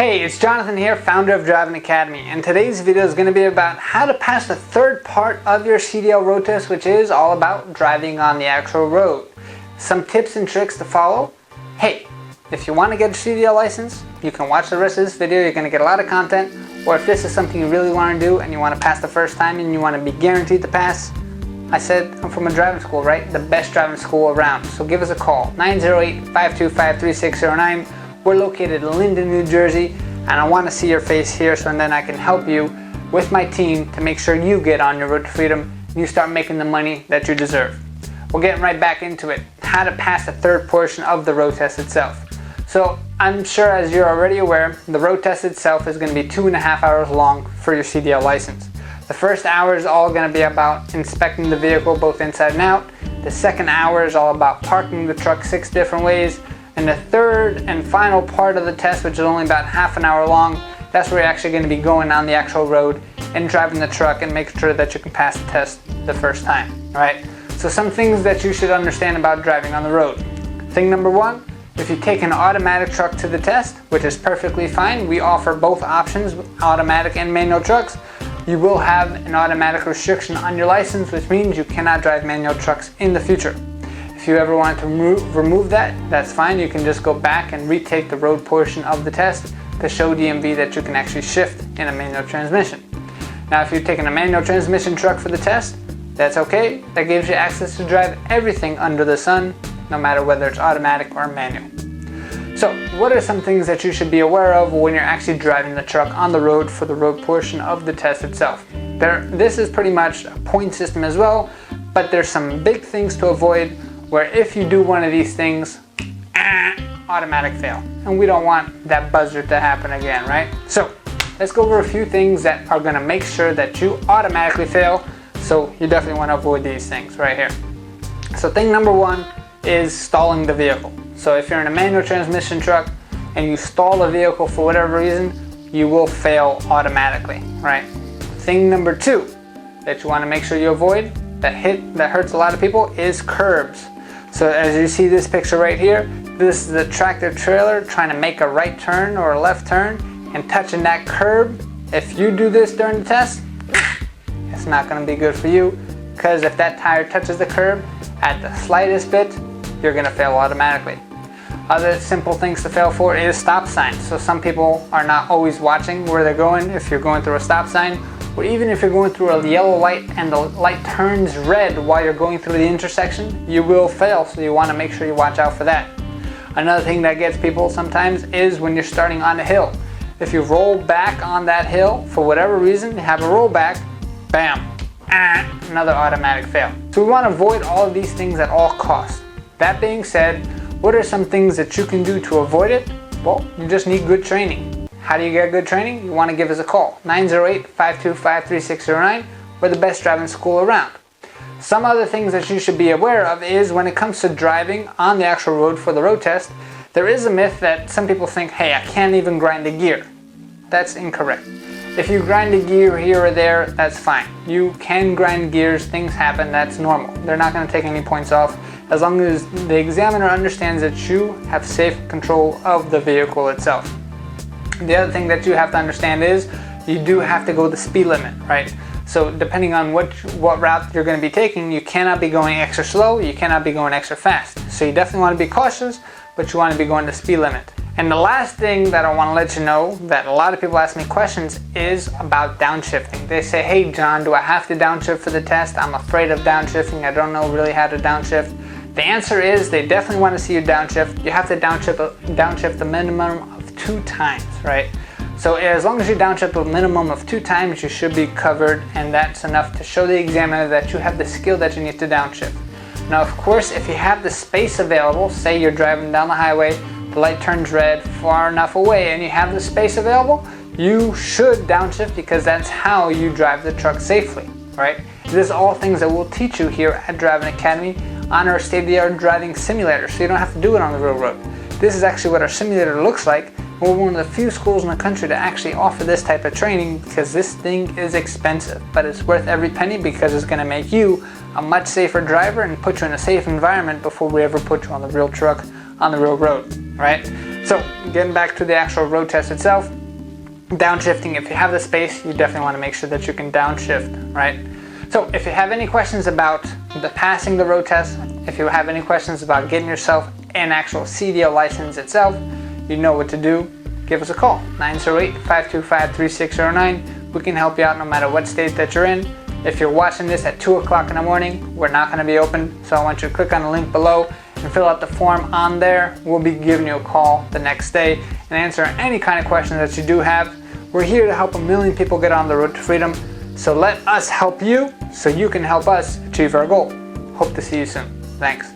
Hey, it's Jonathan here, founder of Driving Academy, and today's video is going to be about how to pass the third part of your CDL road test, which is all about driving on the actual road. Some tips and tricks to follow. Hey, if you want to get a CDL license, you can watch the rest of this video. You're going to get a lot of content. Or if this is something you really want to do and you want to pass the first time and you want to be guaranteed to pass, I said I'm from a driving school, right? The best driving school around. So give us a call, 908-525-3609. We're located in Linden, New Jersey, and I want to see your face here so then I can help you with my team to make sure you get on your road to freedom and you start making the money that you deserve. We're getting right back into it, how to pass the third portion of the road test itself. So I'm sure, as you're already aware, the road test itself is going to be 2.5 hours long for your CDL license. The first hour is all going to be about inspecting the vehicle both inside and out. The second hour is all about parking the truck 6 different ways. And the third and final part of the test, which is only about half an hour long, that's where you're actually going to be going on the actual road and driving the truck and making sure that you can pass the test the first time, right? So some things that you should understand about driving on the road. Thing number one, if you take an automatic truck to the test, which is perfectly fine, we offer both options, automatic and manual trucks. You will have an automatic restriction on your license, which means you cannot drive manual trucks in the future. If you ever want to remove that, that's fine. You can just go back and retake the road portion of the test to show DMV that you can actually shift in a manual transmission. Now, if you're taking a manual transmission truck for the test, that's okay. That gives you access to drive everything under the sun, no matter whether it's automatic or manual. So, what are some things that you should be aware of when you're actually driving the truck on the road for the road portion of the test itself? This is pretty much a point system as well, but there's some big things to avoid where if you do one of these things, automatic fail. And we don't want that buzzer to happen again, right? So let's go over a few things that are gonna make sure that you automatically fail. So you definitely wanna avoid these things right here. So thing number one is stalling the vehicle. So if you're in a manual transmission truck and you stall the vehicle for whatever reason, you will fail automatically, right? Thing number two that you wanna make sure you avoid that hurts a lot of people is curbs. So as you see this picture right here, this is a tractor trailer trying to make a right turn or a left turn and touching that curb. If you do this during the test, it's not going to be good for you, because if that tire touches the curb at the slightest bit, you're going to fail automatically. Other simple things to fail for is stop signs. So some people are not always watching where they're going if you're going through a stop sign, or even if you're going through a yellow light and the light turns red while you're going through the intersection, you will fail, so you want to make sure you watch out for that. Another thing that gets people sometimes is when you're starting on a hill. If you roll back on that hill, for whatever reason, you have a rollback, bam, another automatic fail. So we want to avoid all of these things at all costs. That being said, what are some things that you can do to avoid it? Well, you just need good training. How do you get good training? You want to give us a call, 908-525-3609. We're the best driving school around. Some other things that you should be aware of is when it comes to driving on the actual road for the road test, there is a myth that some people think, hey, I can't even grind the gear. That's incorrect. If you grind a gear here or there, that's fine. You can grind gears, things happen, that's normal. They're not going to take any points off as long as the examiner understands that you have safe control of the vehicle itself. The other thing that you have to understand is you do have to go the speed limit, right? So depending on what route you're going to be taking, you cannot be going extra slow, you cannot be going extra fast. So you definitely want to be cautious, but you want to be going the speed limit. And the last thing that I want to let you know that a lot of people ask me questions is about downshifting. They say, hey John, do I have to downshift for the test? I'm afraid of downshifting. I don't know really how to downshift. The answer is they definitely want to see you downshift. You have to downshift a minimum of 2 times, right? So as long as you downshift a minimum of 2 times, you should be covered, and that's enough to show the examiner that you have the skill that you need to downshift. Now, of course, if you have the space available, say you're driving down the highway, the light turns red far enough away, and you have the space available, you should downshift because that's how you drive the truck safely, right? This is all things that we'll teach you here at Driving Academy on our state-of-the-art driving simulator, so you don't have to do it on the real road. This is actually what our simulator looks like. We're one of the few schools in the country to actually offer this type of training because this thing is expensive, but it's worth every penny because it's going to make you a much safer driver and put you in a safe environment before we ever put you on the real truck on the real road, right? So getting back to the actual road test itself, downshifting, if you have the space, you definitely want to make sure that you can downshift, right? So if you have any questions about passing the road test, if you have any questions about getting yourself an actual CDL license itself, you know what to do. Give us a call, 908-525-3609. We can help you out no matter what state that you're in. If you're watching this at 2 o'clock in the morning, we're not going to be open, so I want you to click on the link below and fill out the form on there. We'll be giving you a call the next day and answer any kind of questions that you do have. We're here to help 1 million people get on the road to freedom, so let us help you so you can help us achieve our goal. Hope to see you soon. Thanks.